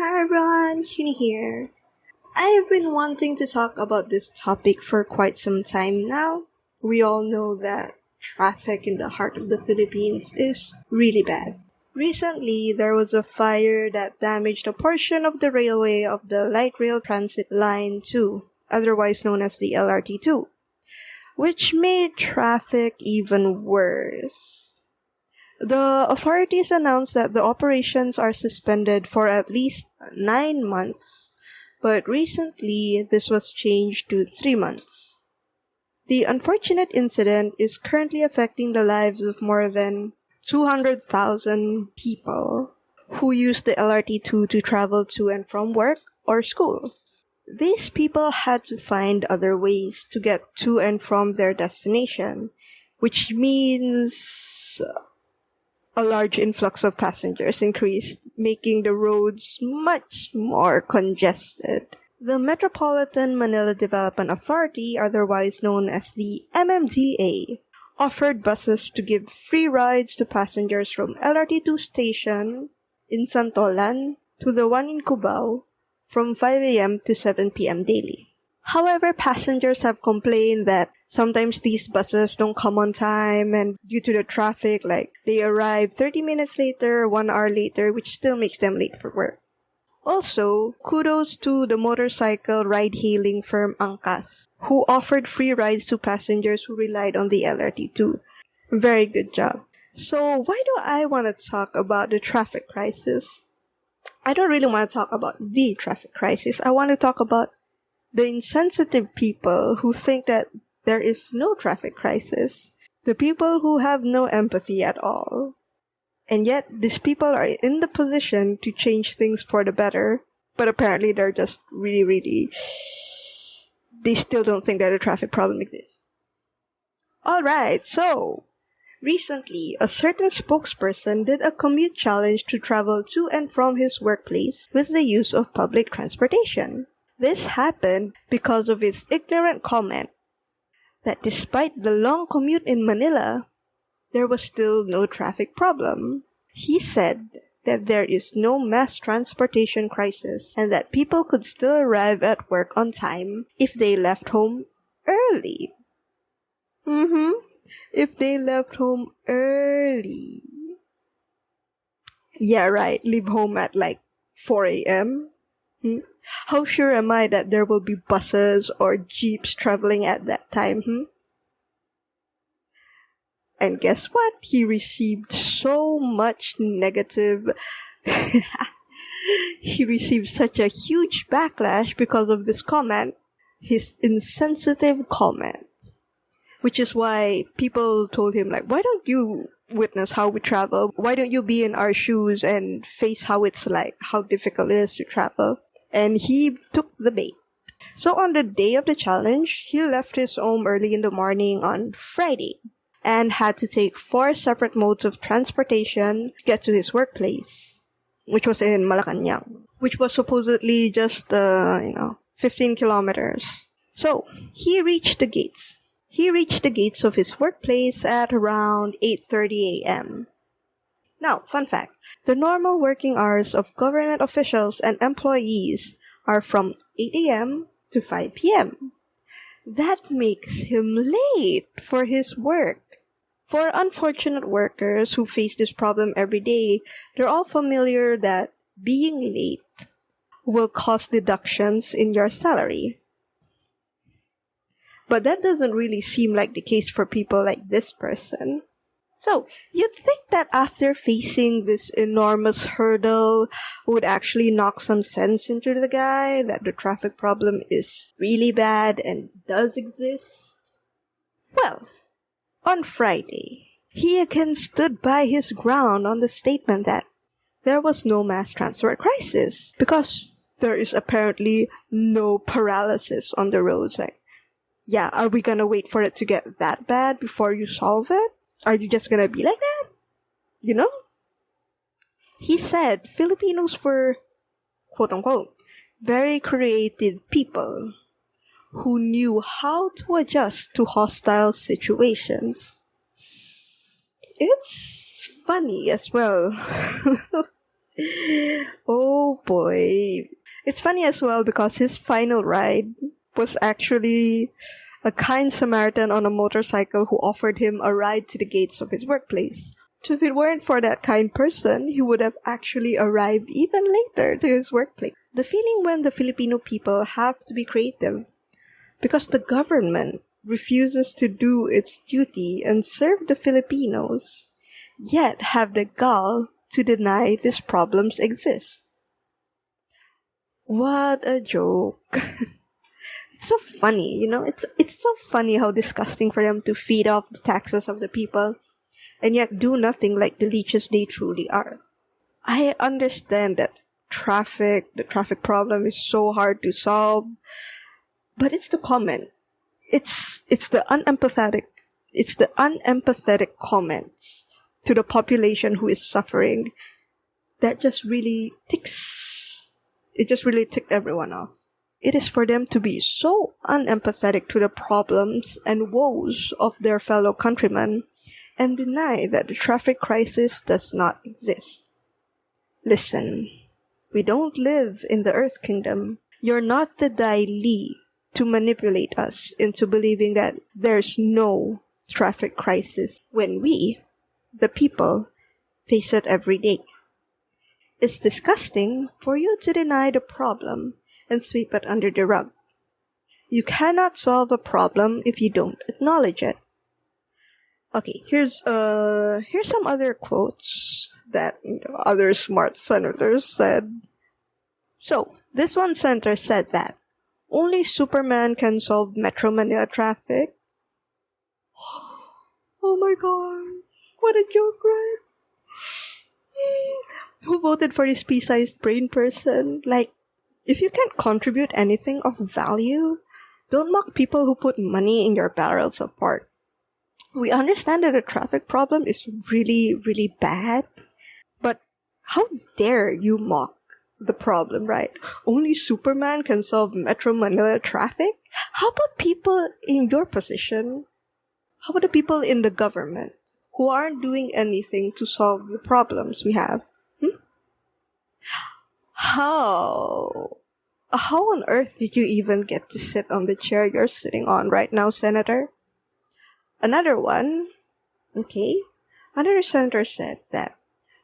Hi everyone, Shuni here. I have been wanting to talk about this topic for quite some time now. We all know that traffic in the heart of the Philippines is really bad. Recently, there was a fire that damaged a portion of the railway of the Light Rail Transit Line 2, otherwise known as the LRT2, which made traffic even worse. The authorities announced that the operations are suspended for at least 9 months, but recently this was changed to 3 months. The unfortunate incident is currently affecting the lives of more than 200,000 people who use the LRT2 to travel to and from work or school. These people had to find other ways to get to and from their destination, which means a large influx of passengers increased, making the roads much more congested. The Metropolitan Manila Development Authority, otherwise known as the MMDA, offered buses to give free rides to passengers from LRT2 station in Santolan to the one in Cubao from 5 a.m. to 7 p.m. daily. However, passengers have complained that sometimes these buses don't come on time, and due to the traffic, like they arrive 30 minutes later, 1 hour later, which still makes them late for work. Also, kudos to the motorcycle ride-hailing firm Angkas, who offered free rides to passengers who relied on the LRT2. Very good job. So, why do I want to talk about the traffic crisis? I don't really want to talk about the traffic crisis. I want to talk about the insensitive people who think that there is no traffic crisis, the people who have no empathy at all. And yet, these people are in the position to change things for the better, but apparently they're just really, they still don't think that a traffic problem exists. Alright, so, recently, a certain spokesperson did a commute challenge to travel to and from his workplace with the use of public transportation. This happened because of his ignorant comment that despite the long commute in Manila, there was still no traffic problem. He said that there is no mass transportation crisis and that people could still arrive at work on time if they left home early. If they left home early. Yeah, right. Leave home at like 4 a.m. How sure am I that there will be buses or jeeps traveling at that time? And guess what? He received so much negative. He received such a huge backlash because of this comment, his insensitive comment. Which is why people told him, like, why don't you witness how we travel? Why don't you be in our shoes and face how it's like, how difficult it is to travel? And he took the bait. So on the day of the challenge, he left his home early in the morning on Friday and had to take 4 separate modes of transportation to get to his workplace, which was in Malacanang, which was supposedly just, 15 kilometers. So he reached the gates. He reached the gates of his workplace at around 8:30 a.m. Now, fun fact, the normal working hours of government officials and employees are from 8 a.m. to 5 p.m. That makes him late for his work. For unfortunate workers who face this problem every day, they're all familiar that being late will cause deductions in your salary. But that doesn't really seem like the case for people like this person. So, you'd think that after facing this enormous hurdle would actually knock some sense into the guy, that the traffic problem is really bad and does exist. Well, on Friday, he again stood by his ground on the statement that there was no mass transport crisis because there is apparently no paralysis on the roads. Like, yeah, are we gonna wait for it to get that bad before you solve it? Are you just gonna be like that? You know? He said Filipinos were, quote unquote, very creative people who knew how to adjust to hostile situations. It's funny as well. Oh boy. It's funny as well because his final ride was actually a kind Samaritan on a motorcycle who offered him a ride to the gates of his workplace. So if it weren't for that kind person, he would have actually arrived even later to his workplace. The feeling when the Filipino people have to be creative because the government refuses to do its duty and serve the Filipinos, yet have the gall to deny these problems exist. What a joke. It's so funny, it's so funny how disgusting for them to feed off the taxes of the people and yet do nothing like the leeches they truly are. I understand that the traffic problem is so hard to solve, but it's the comment. It's the unempathetic comments to the population who is suffering that just really ticks. It just really ticked everyone off. It is for them to be so unempathetic to the problems and woes of their fellow countrymen and deny that the traffic crisis does not exist. Listen, we don't live in the Earth Kingdom. You're not the Dai Li to manipulate us into believing that there's no traffic crisis when we, the people, face it every day. It's disgusting for you to deny the problem and sweep it under the rug. You cannot solve a problem if you don't acknowledge it. Okay, here's some other quotes that other smart senators said. So, this one senator said that only Superman can solve Metro Manila traffic. Oh my god, what a joke, right? Who voted for this pea-sized brain person? Like, if you can't contribute anything of value, don't mock people who put money in your barrels of pork. We understand that the traffic problem is really, really bad, but how dare you mock the problem, right? Only Superman can solve Metro Manila traffic? How about people in your position? How about the people in the government who aren't doing anything to solve the problems we have? How? How on earth did you even get to sit on the chair you're sitting on right now, Senator? Another one, okay, another senator said that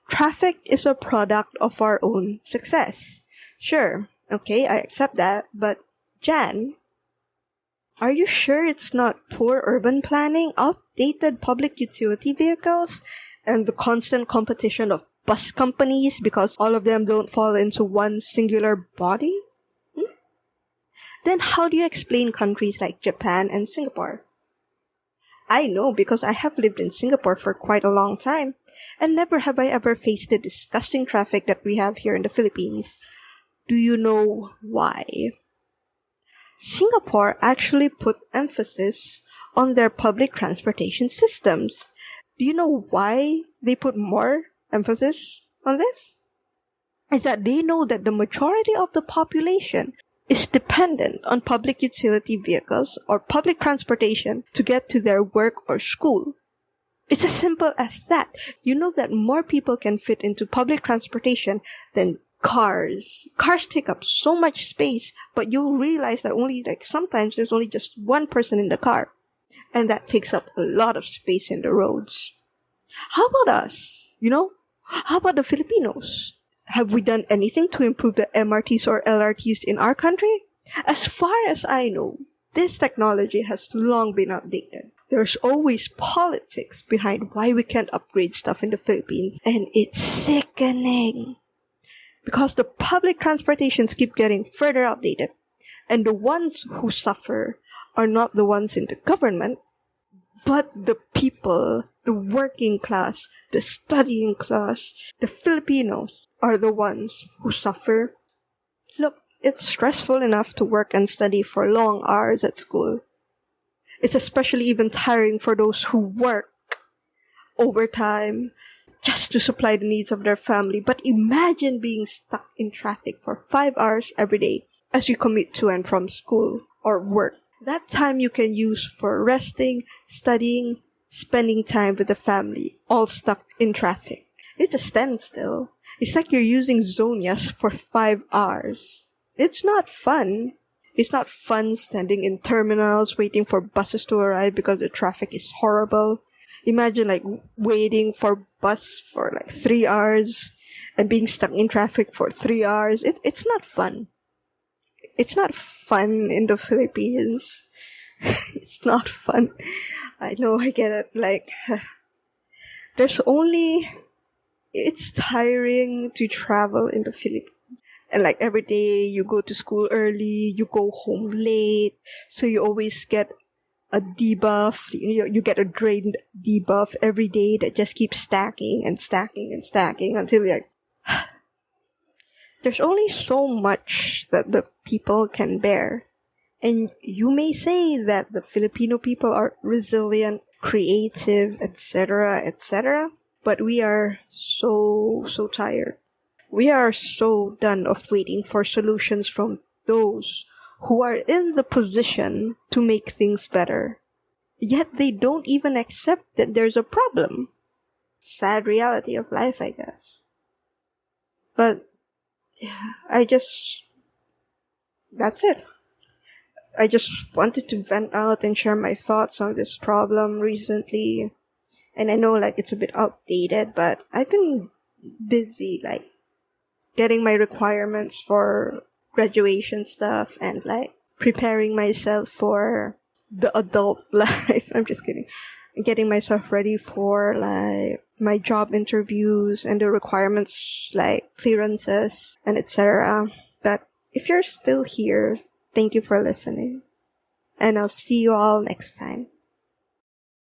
traffic is a product of our own success. Sure, okay, I accept that, but Jan, are you sure it's not poor urban planning, outdated public utility vehicles, and the constant competition of bus companies because all of them don't fall into one singular body? Then how do you explain countries like Japan and Singapore? I know because I have lived in Singapore for quite a long time, and never have I ever faced the disgusting traffic that we have here in the Philippines. Do you know why? Singapore actually put emphasis on their public transportation systems. Do you know why they put more emphasis on this? Is that they know that the majority of the population is dependent on public utility vehicles or public transportation to get to their work or school. It's as simple as that. You know that more people can fit into public transportation than cars. Cars take up so much space, but you'll realize that sometimes there's only just one person in the car, and that takes up a lot of space in the roads. How about us? How about the Filipinos? Have we done anything to improve the MRTs or LRTs in our country? As far as I know, this technology has long been outdated. There's always politics behind why we can't upgrade stuff in the Philippines, and it's sickening. Because the public transportations keep getting further outdated, and the ones who suffer are not the ones in the government, but the people, the working class, the studying class, the Filipinos are the ones who suffer. Look, it's stressful enough to work and study for long hours at school. It's especially even tiring for those who work overtime just to supply the needs of their family. But imagine being stuck in traffic for 5 hours every day as you commute to and from school or work. That time you can use for resting, studying, spending time with the family, all stuck in traffic. It's a standstill. It's like you're using Zonias for 5 hours. It's not fun. It's not fun standing in terminals waiting for buses to arrive because the traffic is horrible. Imagine like waiting for bus for like 3 hours and being stuck in traffic for 3 hours. It's not fun. It's not fun in the Philippines. It's not fun. I know, I get it. Like, there's only it's tiring to travel in the Philippines. And like every day you go to school early, you go home late, so you always get a debuff. You get a drained debuff every day that just keeps stacking and stacking and stacking until you're like, there's only so much that the people can bear. And you may say that the Filipino people are resilient, creative, etc., etc., but we are so tired. We are so done of waiting for solutions from those who are in the position to make things better. Yet they don't even accept that there's a problem. Sad reality of life, I guess. But I just, that's it. I just wanted to vent out and share my thoughts on this problem recently. And I know like it's a bit outdated, but I've been busy like getting my requirements for graduation stuff and like preparing myself for the adult life. I'm just kidding. Getting myself ready for like my job interviews and the requirements like clearances and etc. But if you're still here, thank you for listening. And I'll see you all next time.